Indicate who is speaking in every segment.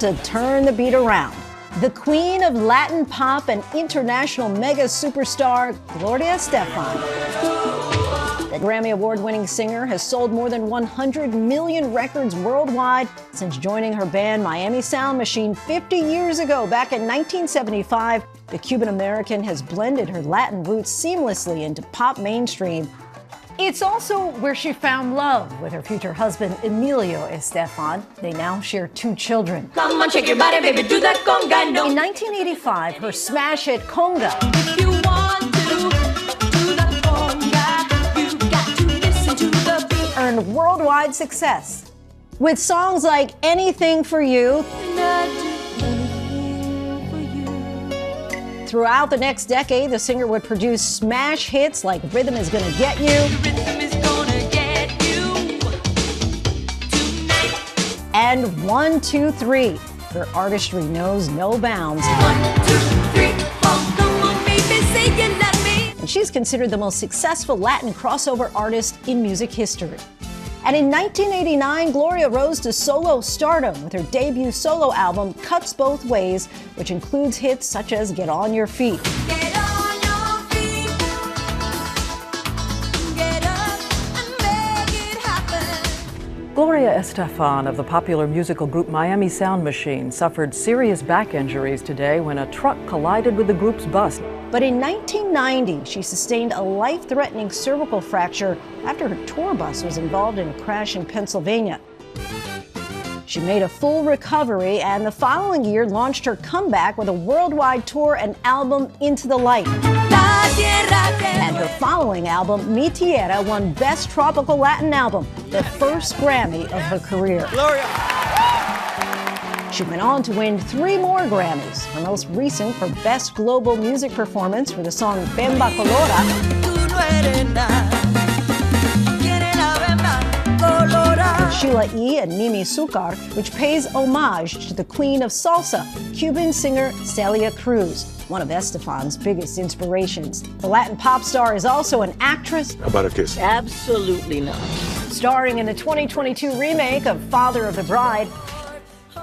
Speaker 1: to turn the beat around. The queen of Latin pop and international mega superstar, Gloria Estefan. The Grammy Award-winning singer has sold more than 100 million records worldwide since joining her band Miami Sound Machine 50 years ago. Back in 1975, the Cuban-American has blended her Latin roots seamlessly into pop mainstream. It's also where she found love with her future husband, Emilio Estefan. They now share 2 children.
Speaker 2: Come on, shake your body, baby, do that conga, no.
Speaker 1: In 1985, her smash hit Conga
Speaker 2: If you want to do the conga, you got to listen to the beat.
Speaker 1: earned worldwide success. With songs like Anything for You,
Speaker 2: And I do anything for you.
Speaker 1: throughout the next decade, the singer would produce smash hits like Rhythm Is Gonna Get You
Speaker 2: The rhythm is gonna get you tonight.
Speaker 1: and 1, 2, 3. Her artistry knows no bounds,
Speaker 2: 1, 2, 3, 4. Come on, baby, say you love me.
Speaker 1: and she's considered the most successful Latin crossover artist in music history. And in 1989, Gloria rose to solo stardom with her debut solo album, Cuts Both Ways, which includes hits such as Get On Your Feet.
Speaker 2: Get on your feet. Get up and make it happen.
Speaker 3: Gloria Estefan of the popular musical group Miami Sound Machine suffered serious back injuries today when a truck collided with the group's bus.
Speaker 1: But in 1990, she sustained a life-threatening cervical fracture after her tour bus was involved in a crash in Pennsylvania. She made a full recovery and the following year launched her comeback with a worldwide tour and album, Into the Light.
Speaker 2: La tierra que
Speaker 1: And her following album, Mi Tierra, won Best Tropical Latin Album, the first Grammy of her career. She went on to win 3 more Grammys, her most recent for Best Global Music Performance for the song Bemba Colora,
Speaker 2: tú no eres nada. Tiene la bemba colorada.
Speaker 1: Sheila E. and Mimi Sucar, which pays homage to the queen of salsa, Cuban singer Celia Cruz, one of Estefan's biggest inspirations. The Latin pop star is also an actress,
Speaker 4: How about a kiss?
Speaker 5: Absolutely not.
Speaker 1: starring in the 2022 remake of Father of the Bride,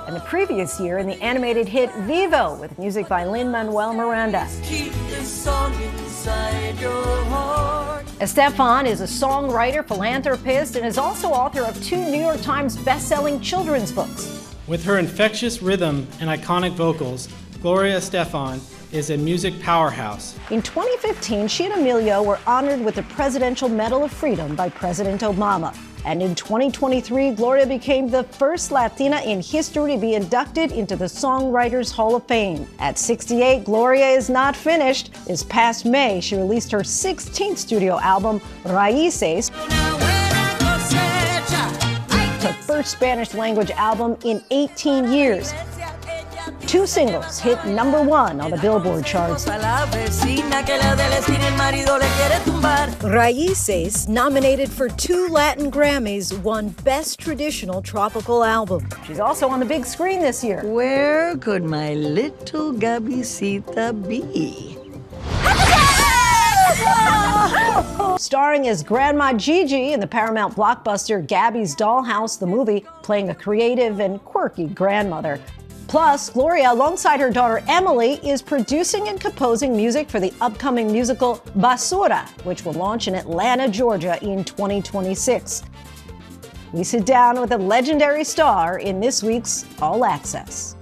Speaker 1: and the previous year in the animated hit Vivo with music by Lin-Manuel Miranda.
Speaker 2: Keep this song inside your heart.
Speaker 1: Estefan is a songwriter, philanthropist, and is also author of 2 New York Times best-selling children's books.
Speaker 6: With her infectious rhythm and iconic vocals, Gloria Estefan is a music powerhouse.
Speaker 1: In 2015, she and Emilio were honored with the Presidential Medal of Freedom by President Obama. And in 2023, Gloria became the first Latina in history to be inducted into the Songwriters Hall of Fame. At 68, Gloria is not finished. This past May, she released her 16th studio album, Raíces,
Speaker 2: Una buena cosecha.
Speaker 1: her first Spanish-language album in 18 years. 2 singles hit #1 on the Billboard charts.
Speaker 2: A la vecina que la de la esquina el marido le quiere tumbar.
Speaker 1: Raíces, nominated for 2 Latin Grammys, won Best Traditional Tropical Album. She's also on the big screen this year.
Speaker 5: Where could my little Gabicita be?
Speaker 1: Starring as Grandma Gigi in the Paramount blockbuster Gabby's Dollhouse, the movie, playing a creative and quirky grandmother. Plus, Gloria, alongside her daughter Emily, is producing and composing music for the upcoming musical Basura, which will launch in Atlanta, Georgia in 2026. We sit down with a legendary star in this week's All Access.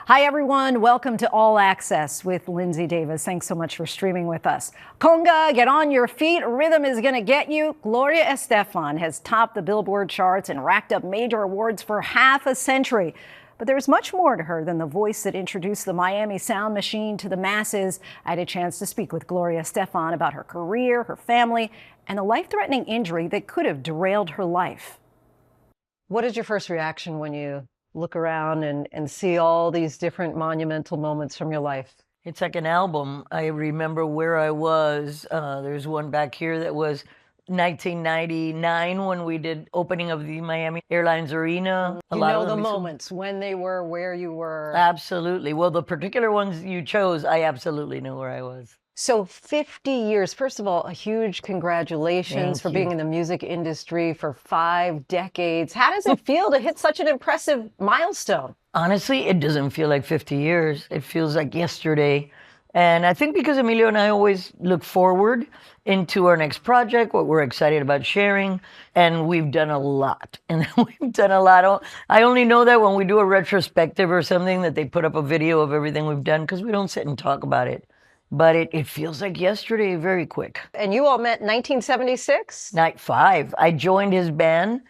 Speaker 1: Hi, everyone. Welcome to All Access with Linsey Davis. Thanks so much for streaming with us. Conga, Get On Your Feet, Rhythm Is Gonna Get You. Gloria Estefan has topped the Billboard charts and racked up major awards for half a century. But there's much more to her than the voice that introduced the Miami Sound Machine to the masses. I had a chance to speak with Gloria Estefan about her career, her family, and the life-threatening injury that could have derailed her life. What is your first reaction when you look around and see all these different monumental moments from your life?
Speaker 5: It's like an album. I remember where I was. There's one back here that was 1999 when we did opening of the Miami Airlines Arena.
Speaker 1: You know the moments, when they were, where you were.
Speaker 5: Absolutely. Well, the particular ones you chose, I absolutely knew where I was.
Speaker 1: So 50 years. First of all, a huge congratulations
Speaker 5: Thank
Speaker 1: for
Speaker 5: you.
Speaker 1: being in the music industry for 5 decades. How does it feel to hit such an impressive milestone?
Speaker 5: Honestly, it doesn't feel like 50 years. It feels like yesterday. And I think because Emilio and I always look forward into our next project, what we're excited about sharing, and we've done a lot. And we've done a lot. I only know that when we do a retrospective or something that they put up a video of everything we've done because we don't sit and talk about it. But it feels like yesterday, very quick.
Speaker 1: And you all met in 1976?
Speaker 5: Night 5. I joined his band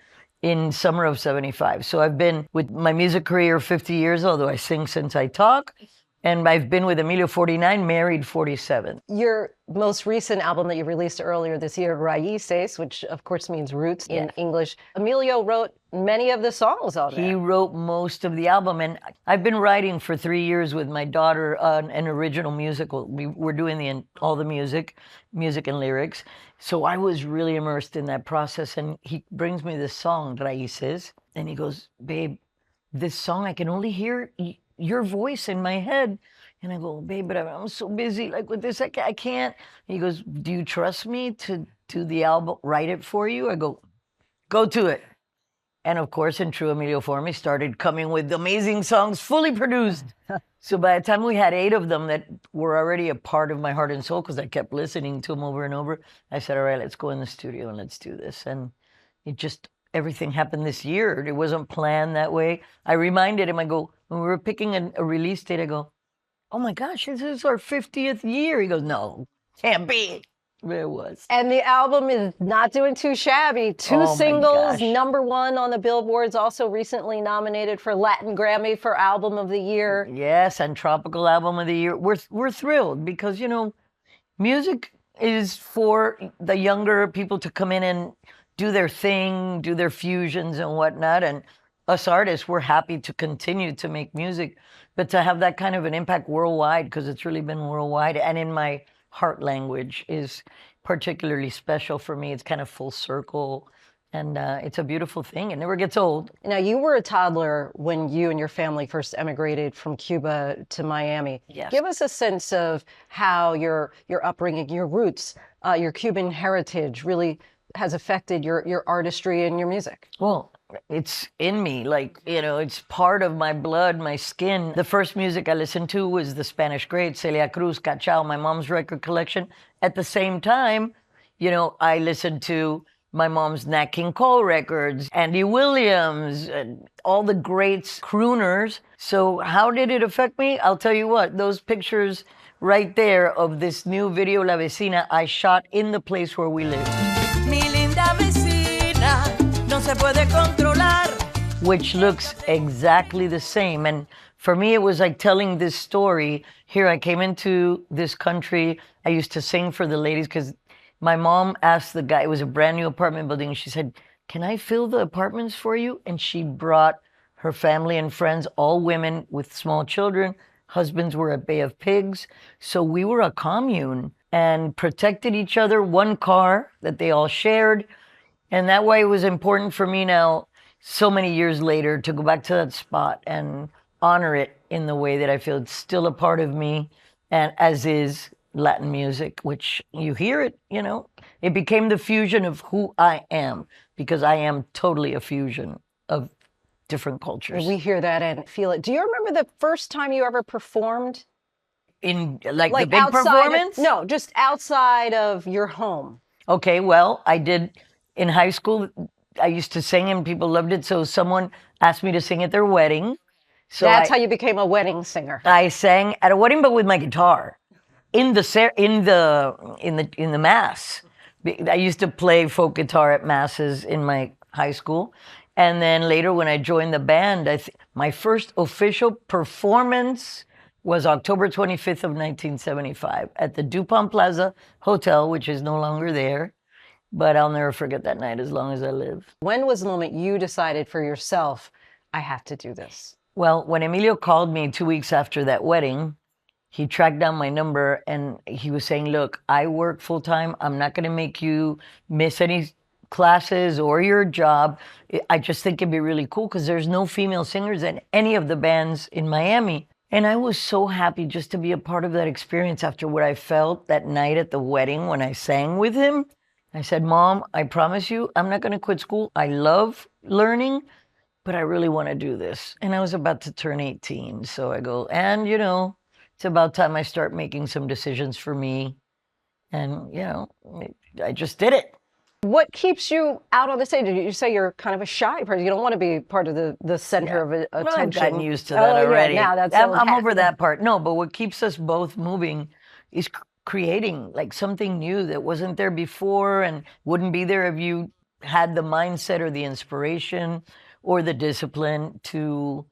Speaker 5: in summer of 75. So I've been with my music career 50 years, although I sing since I talk. And I've been with Emilio 49, married 47.
Speaker 1: Your most recent album that you released earlier this year, Raíces, which of course means roots in
Speaker 5: Yes.
Speaker 1: English. Emilio wrote many of the songs on
Speaker 5: He
Speaker 1: there.
Speaker 5: wrote most of the album. And I've been writing for 3 years with my daughter on an original musical. We're doing all the music and lyrics. So I was really immersed in that process. And he brings me this song, Raíces, and he goes, babe, this song, I can only hear your voice in my head. And I go, babe, but I'm so busy like with this, I can't. He goes, do you trust me to do the album, write it for you? I go to it. And of course, in true Emilio form, he started coming with amazing songs, fully produced. So by the time we had 8 of them that were already a part of my heart and soul, because I kept listening to them over and over, I said, all right, let's go in the studio and let's do this. And it just, everything happened this year. It wasn't planned that way. I reminded him, I go, when we were picking a release date, I go, oh my gosh, this is our 50th year. He goes, no, can't be. But it was.
Speaker 1: And the album is not doing too shabby. 2
Speaker 5: Oh my
Speaker 1: singles,
Speaker 5: gosh.
Speaker 1: #1 on the Billboards, also recently nominated for Latin Grammy for Album of the Year.
Speaker 5: Yes, and Tropical Album of the Year. We're thrilled because, music is for the younger people to come in and do their thing, do their fusions and whatnot. And us artists, we're happy to continue to make music, but to have that kind of an impact worldwide, because it's really been worldwide, and in my heart language is particularly special for me. It's kind of full circle, and it's a beautiful thing. It never gets old.
Speaker 1: Now, you were a toddler when you and your family first emigrated from Cuba to Miami.
Speaker 5: Yes.
Speaker 1: Give us a sense of how your upbringing, your roots, your Cuban heritage really has affected your artistry and your music.
Speaker 5: Well, it's in me, it's part of my blood, my skin. The first music I listened to was the Spanish great, Celia Cruz, Cachao, my mom's record collection. At the same time, I listened to my mom's Nat King Cole records, Andy Williams, and all the greats, crooners. So how did it affect me? I'll tell you what, those pictures right there of this new video, La Vecina, I shot in the place where we live.
Speaker 2: Mi linda vecina, no se puede controlar.
Speaker 5: Which looks exactly the same. And for me, it was like telling this story. Here, I came into this country. I used to sing for the ladies because my mom asked the guy, it was a brand new apartment building. She said, can I fill the apartments for you? And she brought her family and friends, all women with small children. Husbands were at Bay of Pigs. So we were a commune and protected each other, one car that they all shared. And that way it was important for me now, so many years later, to go back to that spot and honor it in the way that I feel it's still a part of me, and as is Latin music, which you hear it, it became the fusion of who I am, because I am totally a fusion of different cultures.
Speaker 1: We hear that and feel it. Do you remember the first time you ever performed?
Speaker 5: In the big
Speaker 1: outside
Speaker 5: performance?
Speaker 1: No, just outside of your home.
Speaker 5: Okay, well, I did in high school. I used to sing and people loved it. So someone asked me to sing at their wedding. So
Speaker 1: That's how you became a wedding singer.
Speaker 5: I sang at a wedding, but with my guitar in the mass. I used to play folk guitar at masses in my high school. And then later when I joined the band, my first official performance was October 25th of 1975 at the DuPont Plaza Hotel, which is no longer there. But I'll never forget that night as long as I live.
Speaker 1: When was the moment you decided for yourself, I have to do this?
Speaker 5: Well, when Emilio called me 2 weeks after that wedding, he tracked down my number and he was saying, look, I work full time. I'm not going to make you miss any classes or your job. I just think it'd be really cool because there's no female singers in any of the bands in Miami. And I was so happy just to be a part of that experience after what I felt that night at the wedding when I sang with him. I said, Mom, I promise you, I'm not going to quit school. I love learning, but I really want to do this. And I was about to turn 18. So I go, and it's about time I start making some decisions for me. And, I just did it.
Speaker 1: What keeps you out on the stage? You say you're kind of a shy person. You don't want to be part of the center of attention.
Speaker 5: Well, I've gotten used to that already.
Speaker 1: Yeah, now that's
Speaker 5: I'm over that part. No, but what keeps us both moving is creating like something new that wasn't there before and wouldn't be there if you had the mindset or the inspiration or the discipline to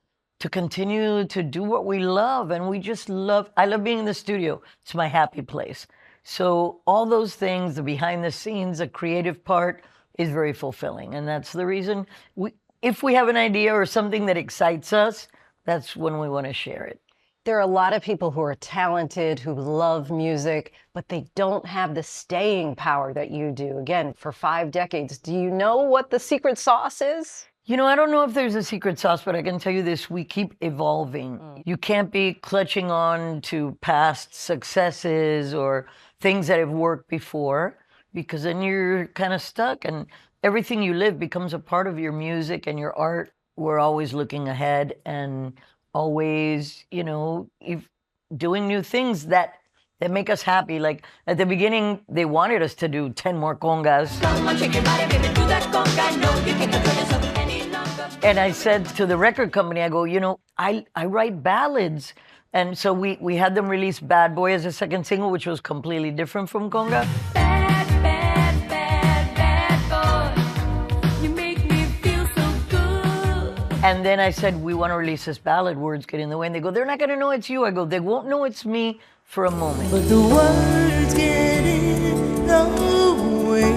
Speaker 5: continue to do what we love. And we just I love being in the studio. It's my happy place. So all those things, the behind the scenes, the creative part is very fulfilling. And that's the reason if we have an idea or something that excites us, that's when we want to share it.
Speaker 1: There are a lot of people who are talented, who love music, but they don't have the staying power that you do. Again, for 5 decades. Do you know what the secret sauce is?
Speaker 5: I don't know if there's a secret sauce, but I can tell you this, we keep evolving. You can't be clutching on to past successes or things that have worked before, because then you're kind of stuck and everything you live becomes a part of your music and your art. We're always looking ahead and always, doing new things that make us happy. Like at the beginning, they wanted us to do 10 more congas.
Speaker 2: Come on, shake your body, baby, do that conga. No, you can't control yourself any longer.
Speaker 5: And I said to the record company, I go, I write ballads. And so we had them release Bad Boy as a second single, which was completely different from conga.
Speaker 2: Bad, bad, bad, bad boy. You make me feel so good.
Speaker 5: And then I said, we want to release this ballad, Words Get in the Way. And they go, they're not going to know it's you. I go, they won't know it's me for a moment.
Speaker 2: But the words get in the way.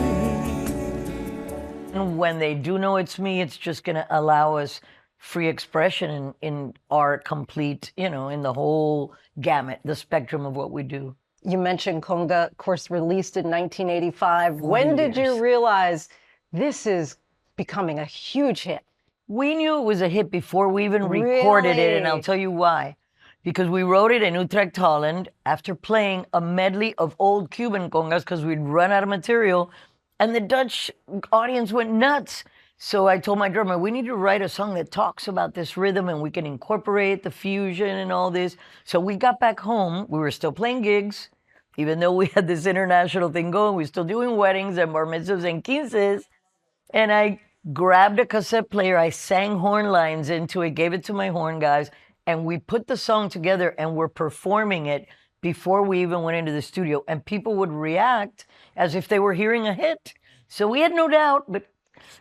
Speaker 5: And when they do know it's me, it's just going to allow us free expression in our complete, in the whole gamut, the spectrum of what we do.
Speaker 1: You mentioned conga, of course, released in 1985. When did you
Speaker 5: years.
Speaker 1: realize this is becoming a huge hit?
Speaker 5: We knew it was a hit before we even recorded it, and I'll
Speaker 1: Really?
Speaker 5: tell you why. Because we wrote it in Utrecht, Holland, after playing a medley of old Cuban congas because we'd run out of material, and the Dutch audience went nuts. So I told my drummer, we need to write a song that talks about this rhythm and we can incorporate the fusion and all this. So we got back home. We were still playing gigs, even though we had this international thing going. We were still doing weddings and bar mitzvahs and quinces. And I grabbed a cassette player. I sang horn lines into it, gave it to my horn guys, and we put the song together and we're performing it before we even went into the studio. And people would react as if they were hearing a hit. So we had no doubt, but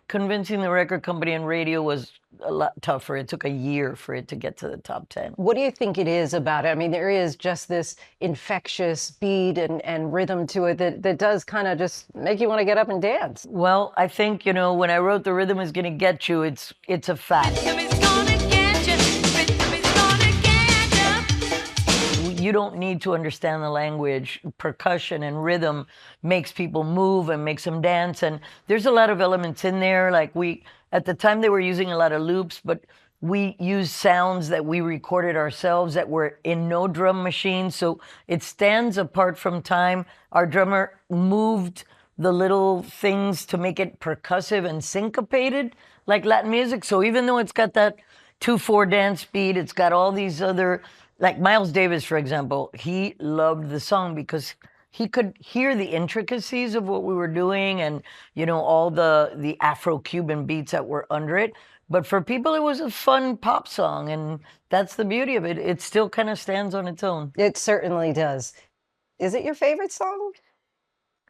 Speaker 5: convincing the record company and radio was a lot tougher. It took a year for it to get to the top 10.
Speaker 1: What do you think it is about it? I mean, there is just this infectious beat and rhythm to it that does kind of just make you want to get up and dance.
Speaker 5: Well, I think, when I wrote The Rhythm Is Gonna Get You, it's a fact.
Speaker 2: Rhythm is gonna get you. Rhythm is gonna get you.
Speaker 5: You don't need to understand the language. Percussion and rhythm makes people move and makes them dance. And there's a lot of elements in there. Like at the time they were using a lot of loops, but we used sounds that we recorded ourselves that were in no drum machine. So it stands apart from time. Our drummer moved the little things to make it percussive and syncopated like Latin music. So even though it's got that 2/4 dance beat, it's got all these other, like Miles Davis, for example, he loved the song because he could hear the intricacies of what we were doing and, all the Afro-Cuban beats that were under it. But for people, it was a fun pop song, and that's the beauty of it. It still kind of stands on its own.
Speaker 1: It certainly does. Is it your favorite song?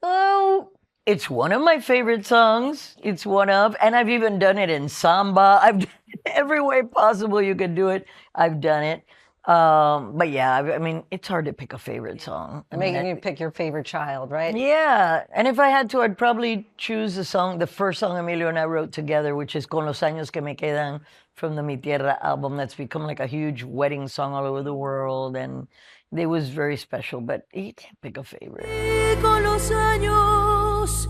Speaker 5: Oh, it's one of my favorite songs. It's one of, and I've even done it in samba. I've done it every way possible you could do it. I've done it. But yeah, I mean, it's hard to pick a favorite song.
Speaker 1: Making you pick your favorite child, right?
Speaker 5: Yeah, and if I had to, I'd probably choose the first song Emilio and I wrote together, which is Con los años que me quedan from the Mi Tierra album. That's become like a huge wedding song all over the world, and it was very special, but you can't pick a favorite.
Speaker 2: Con los años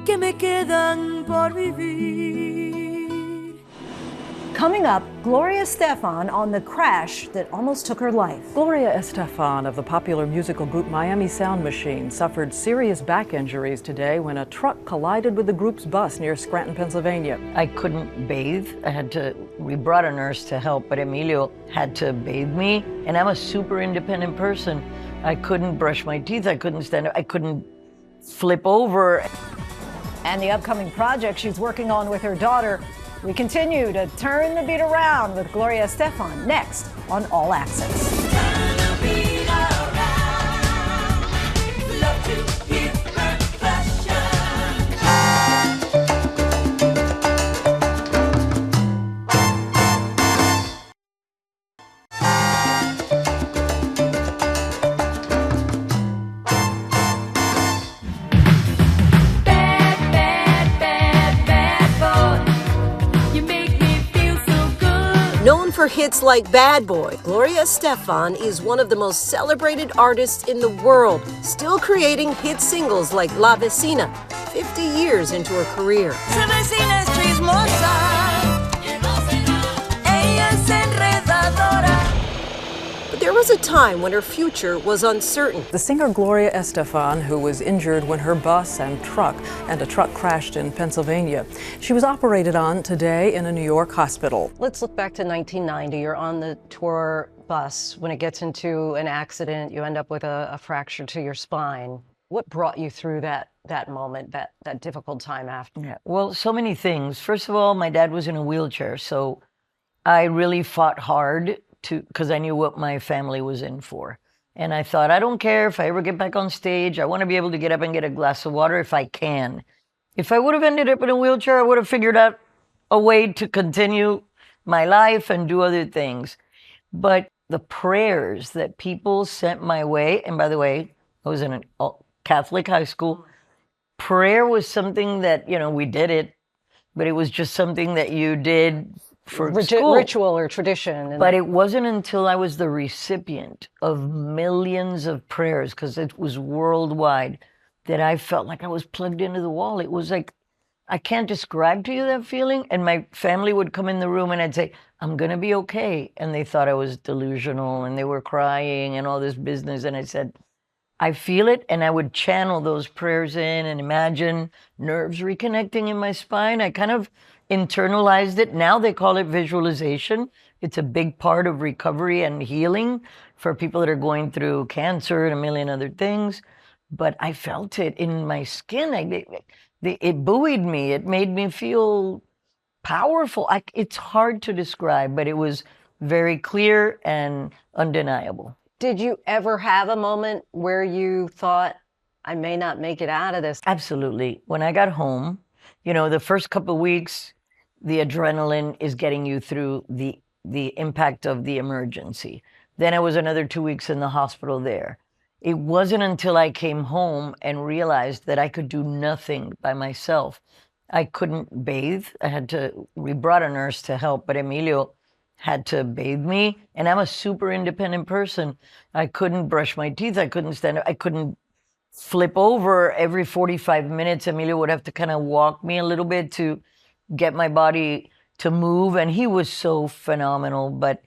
Speaker 2: que me quedan por vivir.
Speaker 1: Coming up, Gloria Estefan on the crash that almost took her life.
Speaker 3: Gloria Estefan of the popular musical group Miami Sound Machine suffered serious back injuries today when a truck collided with the group's bus near Scranton, Pennsylvania.
Speaker 5: I couldn't bathe. We brought a nurse to help, but Emilio had to bathe me. And I'm a super independent person. I couldn't brush my teeth. I couldn't stand up. I couldn't flip over.
Speaker 1: And the upcoming project she's working on with her daughter. We continue to turn the beat around with Gloria Estefan next on All Access.
Speaker 4: Known for hits like Bad Boy, Gloria Estefan is one of the most celebrated artists in the world, still creating hit singles like La Vecina, 50 years into her career. But there was a time when her future was uncertain.
Speaker 3: The singer Gloria Estefan, who was injured when her bus and a truck crashed in Pennsylvania. She was operated on today in a New York hospital.
Speaker 7: Let's look back to 1990. You're on the tour bus. When it gets into an accident, you end up with a fracture to your spine. What brought you through that moment, that difficult time after?
Speaker 5: Yeah. Well, so many things. First of all, my dad was in a wheelchair, so I really fought hard because I knew what my family was in for. And I thought, I don't care if I ever get back on stage. I want to be able to get up and get a glass of water if I can. If I would have ended up in a wheelchair, I would have figured out a way to continue my life and do other things. But the prayers that people sent my way, and by the way, I was in a Catholic high school. Prayer was something that, we did it, but it was just something that you did for school.
Speaker 7: Ritual or tradition.
Speaker 5: But it wasn't until I was the recipient of millions of prayers, because it was worldwide, that I felt like I was plugged into the wall. It was like, I can't describe to you that feeling. And my family would come in the room and I'd say, I'm going to be okay. And they thought I was delusional and they were crying and all this business. And I said, I feel it. And I would channel those prayers in and imagine nerves reconnecting in my spine. I kind of internalized it. Now they call it visualization. It's a big part of recovery and healing for people that are going through cancer and a million other things. But I felt it in my skin. It buoyed me. It made me feel powerful. It's hard to describe, but it was very clear and undeniable.
Speaker 7: Did you ever have a moment where you thought, I may not make it out of this?
Speaker 5: Absolutely. When I got home, the first couple of weeks, the adrenaline is getting you through the impact of the emergency. Then I was another 2 weeks in the hospital there. It wasn't until I came home and realized that I could do nothing by myself. I couldn't bathe. We brought a nurse to help, but Emilio had to bathe me. And I'm a super independent person. I couldn't brush my teeth. I couldn't stand up. I couldn't flip over. Every 45 minutes, Emilio would have to kind of walk me a little bit to get my body to move. And he was so phenomenal. But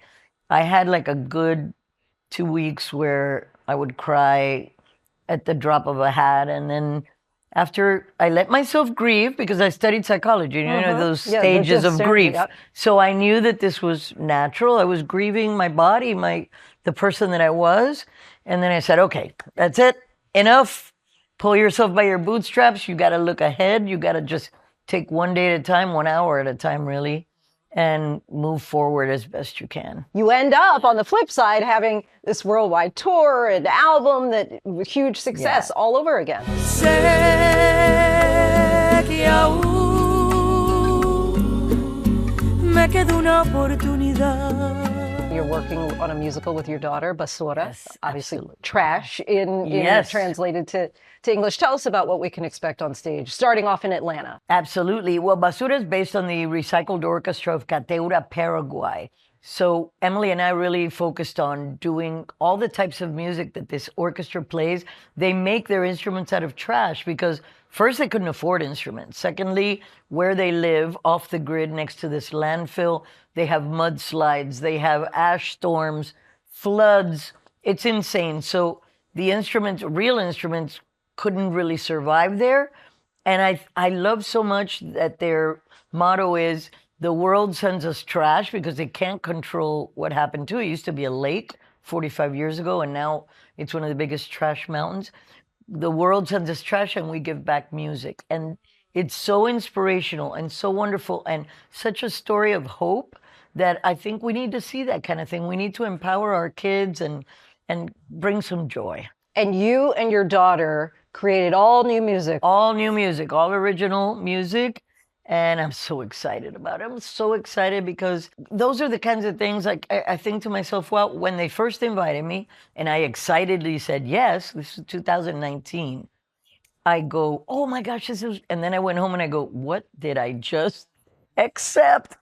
Speaker 5: I had like a good 2 weeks where I would cry at the drop of a hat. And then after I let myself grieve, because I studied psychology, those stages of grief. Yep. So I knew that this was natural. I was grieving my body, the person that I was. And then I said, okay, that's it. Enough. Pull yourself by your bootstraps. You got to look ahead. You got to just take one day at a time, 1 hour at a time, really, and move forward as best you can.
Speaker 7: You end up on the flip side having this worldwide tour and album that was huge success all over again. You're working on a musical with your daughter, Basura.
Speaker 5: Yes,
Speaker 7: obviously
Speaker 5: absolutely.
Speaker 7: Trash in translated to English. Tell us about what we can expect on stage, starting off in Atlanta.
Speaker 5: Absolutely. Well, Basura is based on the recycled orchestra of Cateura, Paraguay. So Emily and I really focused on doing all the types of music that this orchestra plays. They make their instruments out of trash because first, they couldn't afford instruments. Secondly, where they live off the grid next to this landfill, they have mudslides, they have ash storms, floods. It's insane. So the instruments, real instruments, couldn't really survive there. And I love so much that their motto is, the world sends us trash because they can't control what happened to it. It used to be a lake 45 years ago, and now it's one of the biggest trash mountains. The world sends us trash and we give back music. And it's so inspirational and so wonderful and such a story of hope that I think we need to see that kind of thing. We need to empower our kids and bring some joy.
Speaker 7: And you and your daughter created all new music.
Speaker 5: All new music, all original music. And I'm so excited about it. I'm so excited because those are the kinds of things like I think to myself, well, when they first invited me and I excitedly said yes, this is 2019, I go, oh my gosh, this is, and then I went home and I go, what did I just accept?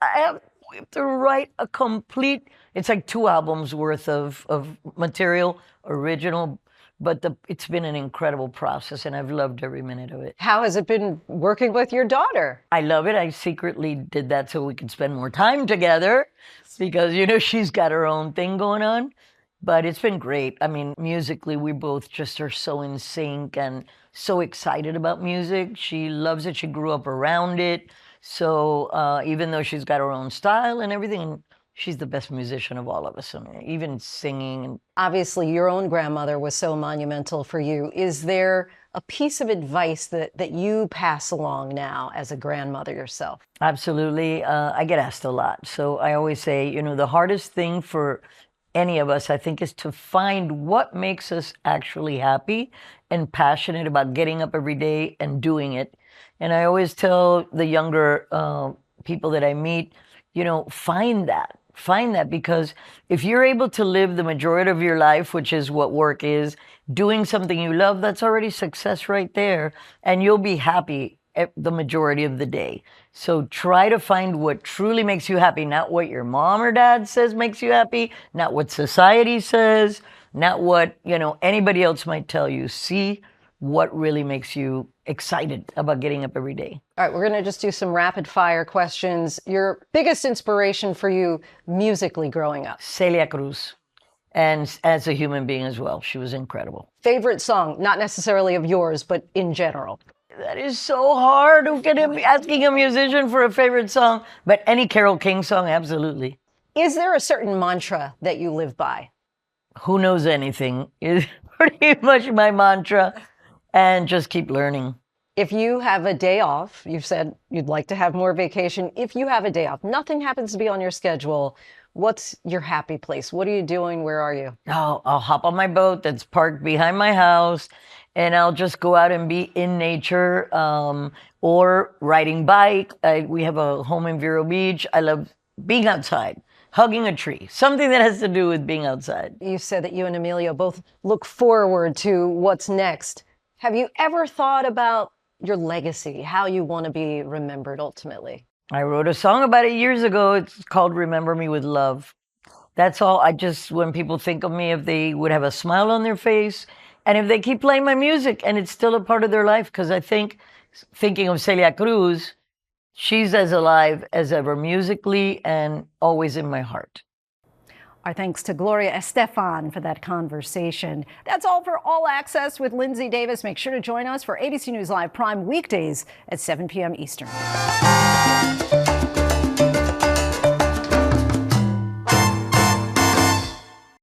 Speaker 5: We have to write a complete, it's like 2 albums worth of material, original, but it's been an incredible process and I've loved every minute of it.
Speaker 7: How has it been working with your daughter?
Speaker 5: I love it. I secretly did that so we could spend more time together because, you know, she's got her own thing going on. But it's been great. I mean, musically, we both just are so in sync and so excited about music. She loves it. She grew up around it. So even though she's got her own style and everything, she's the best musician of all of us. I mean, even singing.
Speaker 7: Obviously, your own grandmother was so monumental for you. Is there a piece of advice that you pass along now as a grandmother yourself?
Speaker 5: Absolutely. I get asked a lot. So I always say, you know, the hardest thing for any of us, I think, is to find what makes us actually happy and passionate about getting up every day and doing it. And I always tell the younger people that I meet, you know, find that, because if you're able to live the majority of your life, which is what work is, doing something you love, that's already success right there. And you'll be happy the majority of the day. So try to find what truly makes you happy, not what your mom or dad says makes you happy, not what society says, not what, you know, anybody else might tell you. See what really makes you excited about getting up every day.
Speaker 7: All right, we're going to just do some rapid fire questions. Your biggest inspiration for you musically growing up?
Speaker 5: Celia Cruz. And as a human being as well. She was incredible.
Speaker 7: Favorite song, not necessarily of yours, but in general?
Speaker 5: That is so hard. Asking a musician for a favorite song, but any Carole King song, absolutely.
Speaker 7: Is there a certain mantra that you live by?
Speaker 5: Who knows anything is pretty much my mantra, and just keep learning.
Speaker 7: If you have a day off, you've said you'd like to have more vacation. If you have a day off, nothing happens to be on your schedule, what's your happy place? What are you doing? Where are you?
Speaker 5: Oh, I'll hop on my boat that's parked behind my house, and I'll just go out and be in nature, or riding bike. We have a home in Vero Beach. I love being outside, hugging a tree, something that has to do with being outside.
Speaker 7: You said that you and Emilio both look forward to what's next. Have you ever thought about your legacy, how you want to be remembered ultimately?
Speaker 5: I wrote a song about it years ago. It's called Remember Me With Love. That's all. When people think of me, if they would have a smile on their face, and if they keep playing my music and it's still a part of their life, because I think, thinking of Celia Cruz, she's as alive as ever musically and always in my heart.
Speaker 1: Our thanks to Gloria Estefan for that conversation. That's all for All Access with Linsey Davis. Make sure to join us for ABC News Live Prime weekdays at 7 p.m. Eastern.